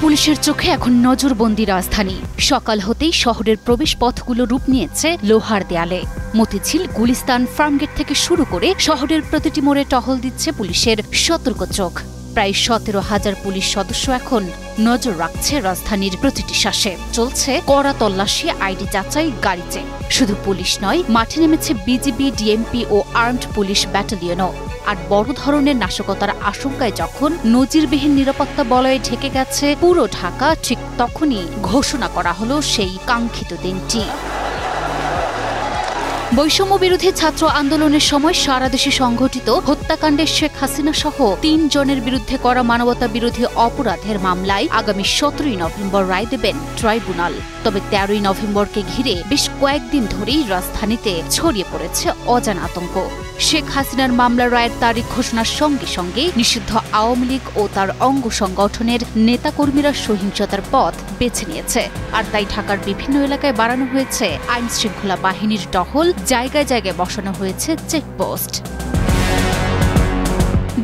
পুলিশের চোখে এখন নজরবন্দি রাজধানী। সকাল হতেই শহরের প্রবেশ পথগুলো রূপ নিয়েছে লোহার দেয়ালে। মতিঝিল, গুলিস্তান, ফার্মগেট থেকে শুরু করে শহরের প্রতিটি মোড়ে টহল দিচ্ছে পুলিশের সতর্ক চোখ। প্রায় 17,000 পুলিশ সদস্য এখন নজর রাখছে রাজধানীর প্রতিটি শ্বাসে। চলছে কড়া তল্লাশি, আইডি যাচাই, গাড়ি চেক। শুধু পুলিশ নয়, মাঠে নেমেছে বিজিবি, ডিএমপি ও আর্মড পুলিশ ব্যাটালিয়নও। আর বড় ধরনের নাশকতার আশঙ্কায় যখন নজিরবিহীন নিরাপত্তা বলয়ে ঢেকে গেছে পুরো ঢাকা, ঠিক তখনই ঘোষণা করা হলো সেই কাঙ্ক্ষিত দিনটি। বৈষম্য বিরোধী ছাত্র আন্দোলনের সময় সারা দেশে সংঘটিত হত্যাকাণ্ডে শেখ হাসিনা সহ 3 জনের বিরুদ্ধে করা মানবতা বিরোধী অপরাধের মামলায় আগামী 17 নভেম্বর রায় দেবেন ট্রাইব্যুনাল। তবে 13 নভেম্বরকে ঘিরে বেশ কয়েকদিন ধরেই রাজধানীতে ছড়িয়ে পড়েছে অজানা আতঙ্ক। শেখ হাসিনার মামলার রায়ের তারিখ ঘোষণার সঙ্গে সঙ্গে নিষিদ্ধ আওয়ামী লীগ ও তার অঙ্গ সংগঠনের নেতাকর্মীরা সহিংসতার পথ বেছে নিয়েছে। আর তাই ঢাকার বিভিন্ন এলাকায় বাড়ানো হয়েছে আইন শৃঙ্খলা বাহিনীর টহল, জায়গায় জায়গায় বসানো হয়েছে চেকপোস্ট।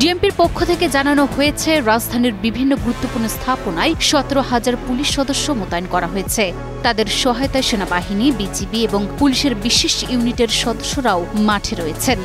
ডিএমপির পক্ষ থেকে জানানো হয়েছে, রাজধানীর বিভিন্ন গুরুত্বপূর্ণ স্থাপনায় 17,000 পুলিশ সদস্য মোতায়েন করা হয়েছে। তাদের সহায়তায় সেনাবাহিনী, বিজিবি এবং পুলিশের বিশেষ ইউনিটের সদস্যরাও মাঠে রয়েছেন।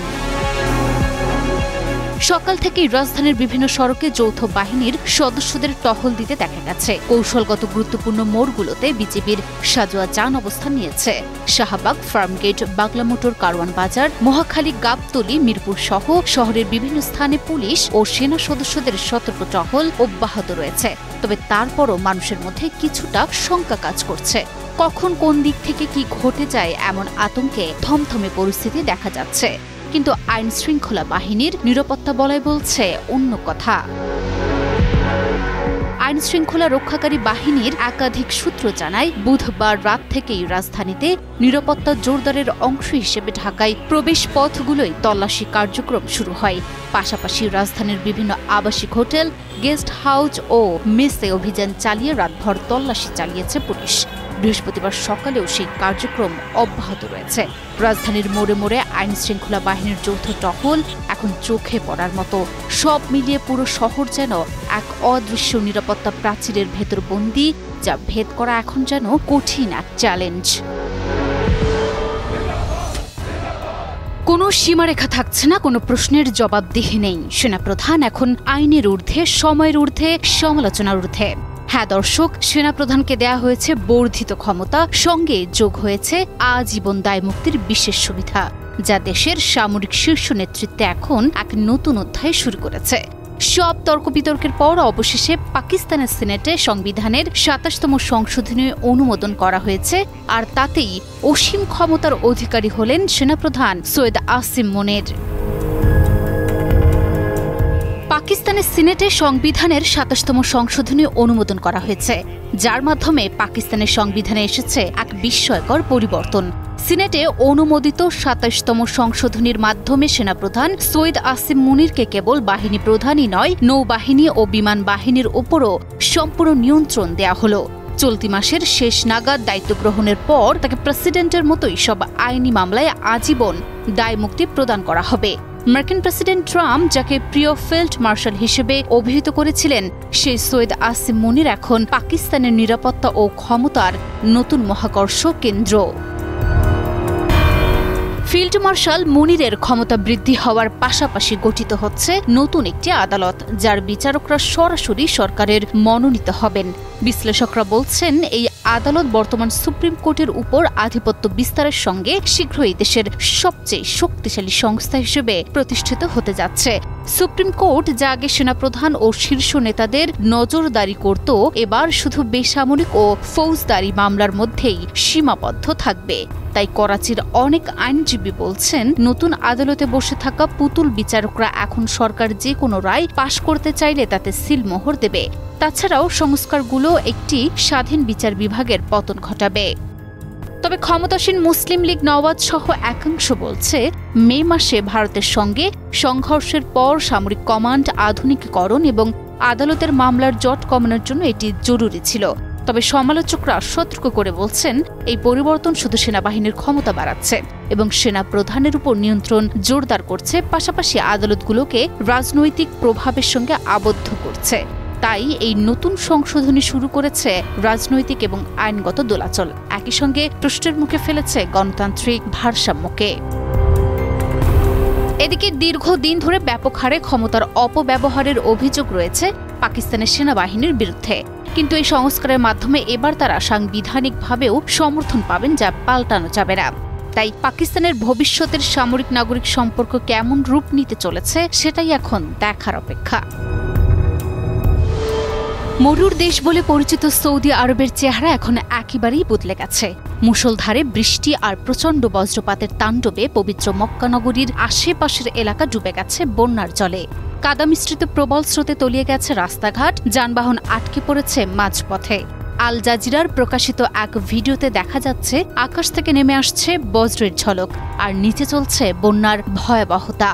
সকাল থেকেই রাজধানীর বিভিন্ন সড়কে যৌথ বাহিনীর সদস্যদের টহল দিতে দেখা গেছে। কৌশলগত গুরুত্বপূর্ণ মোড়গুলোতে বিজিবির সাজোয়া যান অবস্থান নিয়েছে। শাহবাগ, ফার্মগেট, বাংলা মোটর, কারওয়ান বাজার, মহাখালী, গাবতলী, মিরপুর সহ শহরের বিভিন্ন স্থানে পুলিশ ও সেনা সদস্যদের সতর্ক টহল অব্যাহত রয়েছে। তবে তারপরও মানুষের মধ্যে কিছুটা শঙ্কা কাজ করছে। কখন কোন দিক থেকে কি ঘটে যায় এমন আতঙ্কে থমথমে পরিস্থিতি দেখা যাচ্ছে। কিন্তু আইন শৃঙ্খলা বাহিনীর নিরাপত্তা বলয় বলছে অন্য কথা। আইন শৃঙ্খলা রক্ষাকারী বাহিনীর একাধিক সূত্র জানায়, বুধবার রাত থেকেই রাজধানীতে নিরাপত্তা জোরদারের অংশ হিসেবে ঢাকায় প্রবেশ পথগুলোই তল্লাশি কার্যক্রম শুরু হয়। পাশাপাশি রাজধানীর বিভিন্ন আবাসিক হোটেল, গেস্ট হাউস ও মেসে অভিযান চালিয়ে রাতভর তল্লাশি চালিয়েছে পুলিশ। বৃহস্পতিবার সকালেও সেই কার্যক্রম অব্যাহত রয়েছে। রাজধানীর মোড়ে মোড়ে আইন শৃঙ্খলা বাহিনীর যৌথ টহল এখন চোখে পড়ার মতো। সব মিলিয়ে পুরো শহর যেন এক অদৃশ্য নিরাপত্তা প্রাচীরের ভেতর বন্দী, যা ভেদ করা এখন যেন কঠিন এক চ্যালেঞ্জ। কোনো সীমারেখা থাকছে না, কোনো প্রশ্নের জবাবদিহি নেই। সেনাপ্রধান এখন আইনের ঊর্ধ্বে, সময়ের ঊর্ধ্বে, সমালোচনার ঊর্ধ্বে। হ্যাঁ দর্শক, সেনাপ্রধানকে দেয়া হয়েছে বর্ধিত ক্ষমতা, সঙ্গে যোগ হয়েছে আজীবন দায়মুক্তির বিশেষ সুবিধা, যা দেশের সামরিক শীর্ষ নেতৃত্বে এখন এক নতুন অধ্যায় শুরু করেছে। সব তর্ক বিতর্কের পর অবশেষে পাকিস্তানের সিনেটে সংবিধানের 27তম সংশোধনী অনুমোদন করা হয়েছে। আর তাতেই অসীম ক্ষমতার অধিকারী হলেন সেনাপ্রধান সৈয়দ আসিম মনির। পাকিস্তানের সিনেটে সংবিধানের 27তম সংশোধনী অনুমোদন করা হয়েছে, যার মাধ্যমে পাকিস্তানের সংবিধানে এসেছে এক বিস্ময়কর পরিবর্তন। সিনেটে অনুমোদিত 27তম সংশোধনীর মাধ্যমে সেনাপ্রধান সৈয়দ আসিম মনিরকে কেবল বাহিনী প্রধানই নয়, নৌবাহিনী ও বিমান বাহিনীর উপরও সম্পূর্ণ নিয়ন্ত্রণ দেয়া হলো। চলতি মাসের শেষ নাগাদ দায়িত্ব গ্রহণের পর তাকে প্রেসিডেন্টের মতোই সব আইনি মামলায় আজীবন দায়মুক্তি প্রদান করা হবে। মার্কিন প্রেসিডেন্ট ট্রাম্প, যাকে প্রিয় ফিল্ড মার্শাল হিসেবে অভিহিত করেছিলেন, সেই সৈয়দ আসিম মনির এখন পাকিস্তানের নিরাপত্তা ও ক্ষমতার নতুন মহাকর্ষ কেন্দ্র। ফিল্ড মার্শাল মনিরের ক্ষমতা বৃদ্ধি হওয়ার পাশাপাশি গঠিত হচ্ছে নতুন একটি আদালত, যার বিচারকরা সরাসরি সরকারের মনোনীত হবেন। বিশ্লেষকরা বলছেন, এই আদালত বর্তমান সুপ্রিম কোর্টের উপর আধিপত্য বিস্তারের সঙ্গে শীঘ্রই দেশের সবচেয়ে শক্তিশালী সংস্থা হিসেবে প্রতিষ্ঠিত হতে যাচ্ছে। সুপ্রিম কোর্ট, যা আগে সেনাপ্রধান ও শীর্ষ নেতাদের নজরদারি করত, এবার শুধু বেসামরিক ও ফৌজদারি মামলার মধ্যেই সীমাবদ্ধ থাকবে। তাই করাচির অনেক আইনজীবী বলছেন, নতুন আদালতে বসে থাকা পুতুল বিচারকরা এখন সরকার যে কোনো রায় পাশ করতে চাইলে তাতে সিলমোহর দেবে। তাছাড়াও সংস্কারগুলো একটি স্বাধীন বিচার বিভাগের পতন ঘটাবে। তবে ক্ষমতাসীন মুসলিম লীগ নওয়াজ সহ একাংশ বলছে, মে মাসে ভারতের সঙ্গে সংঘর্ষের পর সামরিক কমান্ড আধুনিকীকরণ এবং আদালতের মামলার জট কমানোর জন্য এটি জরুরি ছিল। তবে সমালোচকরা সতর্ক করে বলছেন, এই পরিবর্তন শুধু সেনাবাহিনীর ক্ষমতা বাড়াচ্ছে এবং সেনা প্রধানের উপর নিয়ন্ত্রণ জোরদার করছে, পাশাপাশি আদালতগুলোকে রাজনৈতিক প্রভাবের সঙ্গে আবদ্ধ করছে। তাই এই নতুন সংশোধনী শুরু করেছে রাজনৈতিক এবং আইনগত দোলাচল, একই সঙ্গে প্রশ্নের মুখে ফেলেছে গণতান্ত্রিক ভারসাম্যকে। এদিকে দীর্ঘদিন ধরে ব্যাপক হারে ক্ষমতার অপব্যবহারের অভিযোগ রয়েছে পাকিস্তানের সেনাবাহিনীর বিরুদ্ধে, কিন্তু এই সংস্কারের মাধ্যমে এবার তারা সাংবিধানিকভাবেও সমর্থন পাবেন, যা পাল্টানো যাবে না। তাই পাকিস্তানের ভবিষ্যতের সামরিক নাগরিক সম্পর্ক কেমন রূপ নিতে চলেছে সেটাই এখন দেখার অপেক্ষা। মরুর দেশ বলে পরিচিত সৌদি আরবের চেহারা এখন একেবারেই বদলে গেছে। মুষলধারে বৃষ্টি আর প্রচণ্ড বজ্রপাতের তাণ্ডবে পবিত্র মক্কা নগরীর আশেপাশের এলাকা ডুবে গেছে বন্যার জলে। কাদা মিশ্রিত প্রবল স্রোতে তলিয়ে গেছে রাস্তাঘাট, যানবাহন আটকে পড়েছে মাঝপথে। আল জাজিরার প্রকাশিত এক ভিডিওতে দেখা যাচ্ছে আকাশ থেকে নেমে আসছে বজ্রের ঝলক, আর নিচে চলছে বন্যার ভয়াবহতা।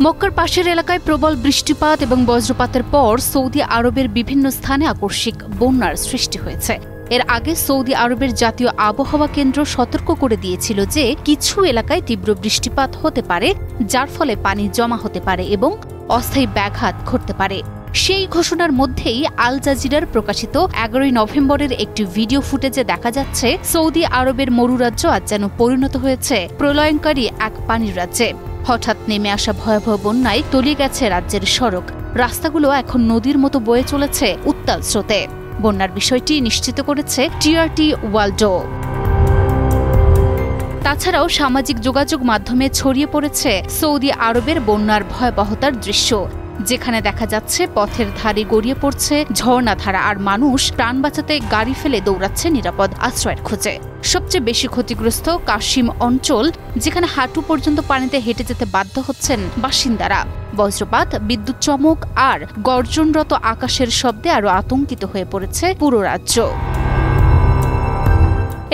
মক্কার পাশের এলাকায় প্রবল বৃষ্টিপাত এবং বজ্রপাতের পর সৌদি আরবের বিভিন্ন স্থানে আকস্মিক বন্যার সৃষ্টি হয়েছে। এর আগে সৌদি আরবের জাতীয় আবহাওয়া কেন্দ্র সতর্ক করে দিয়েছিল যে কিছু এলাকায় তীব্র বৃষ্টিপাত হতে পারে, যার ফলে পানি জমা হতে পারে এবং অস্থায়ী ব্যাঘাত ঘটতে পারে। সেই ঘোষণার মধ্যেই আল জাজিরার প্রকাশিত 11 নভেম্বরের একটি ভিডিও ফুটেজে দেখা যাচ্ছে সৌদি আরবের মরুরাজ্য আজ যেন পরিণত হয়েছে প্রলয়ঙ্কারী এক পানির রাজ্যে। হঠাৎ নেমে আসা ভয়াবহ বন্যায় তলিয়ে গেছে রাজ্যের সড়ক, রাস্তাগুলো এখন নদীর মতো বয়ে চলেছে উত্তাল স্রোতে। বন্যার বিষয়টি নিশ্চিত করেছে টিআরটি ওয়ার্ল্ডও। তাছাড়াও সামাজিক যোগাযোগ মাধ্যমে ছড়িয়ে পড়েছে সৌদি আরবের বন্যার ভয়াবহতার দৃশ্য, যেখানে দেখা যাচ্ছে পথের ধারে গড়িয়ে পড়ছে ঝর্ণাধারা আর মানুষ প্রাণ বাঁচাতে গাড়ি ফেলে দৌড়াচ্ছে নিরাপদ আশ্রয়ের খোঁজে। সবচেয়ে বেশি ক্ষতিগ্রস্ত কাশিম অঞ্চল, যেখানে হাঁটু পর্যন্ত পানিতে হেঁটে যেতে বাধ্য হচ্ছেন বাসিন্দারা। বজ্রপাত, বিদ্যুৎ চমক আর গর্জনরত আকাশের শব্দে আরও আতঙ্কিত হয়ে পড়েছে পুরো রাজ্য।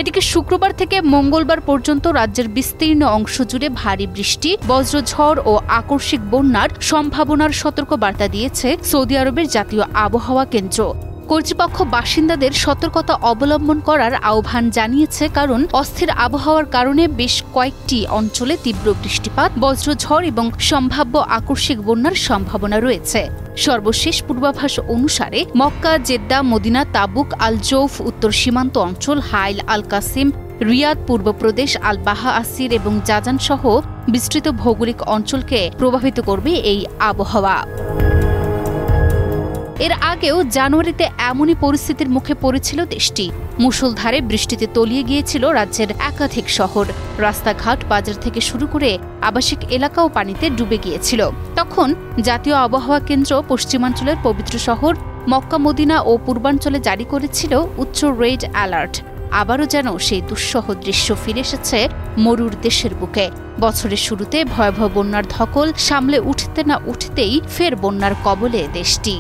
এদিকে শুক্রবার থেকে মঙ্গলবার পর্যন্ত রাজ্যের বিস্তীর্ণ অংশ জুড়ে ভারী বৃষ্টি, বজ্রঝড় ও আকস্মিক বন্যার সম্ভাবনার সতর্কবার্তা দিয়েছে সৌদি আরবের জাতীয় আবহাওয়া কেন্দ্র। কর্তৃপক্ষ বাসিন্দাদের সতর্কতা অবলম্বন করার আহ্বান জানিয়েছে, কারণ অস্থির আবহাওয়ার কারণে বেশ কয়েকটি অঞ্চলে তীব্র বৃষ্টিপাত, বজ্রঝড় এবং সম্ভাব্য আকস্মিক বন্যার সম্ভাবনা রয়েছে। সর্বশেষ পূর্বাভাস অনুসারে মক্কা, জেদ্দা, মদিনা, তাবুক, আল জৌফ, উত্তর সীমান্ত অঞ্চল, হাইল, আল কাসিম, রিয়াদ, পূর্ব প্রদেশ, আল বাহা আসির এবং জাজান সহ বিস্তৃত ভৌগোলিক অঞ্চলকে প্রভাবিত করবে এই আবহাওয়া। এর আগেও জানুয়ারিতে এমনই পরিস্থিতির মুখে পড়েছিল দেশটি। মুষলধারে বৃষ্টিতে তলিয়ে গিয়েছিল রাজ্যের একাধিক শহর, রাস্তাঘাট, বাজার থেকে শুরু করে আবাসিক এলাকাও পানিতে ডুবে গিয়েছিল। তখন জাতীয় আবহাওয়া কেন্দ্র পশ্চিমাঞ্চলের পবিত্র শহর মক্কা, মদিনা ও পূর্বাঞ্চলে জারি করেছিল উচ্চ রেড অ্যালার্ট। আবারও যেন সেই দুঃসহ দৃশ্য ফিরে এসেছে মরুর দেশের বুকে। বছরের শুরুতে ভয়াবহ বন্যার ধকল সামলে উঠতে না উঠতেই ফের বন্যার কবলে দেশটি।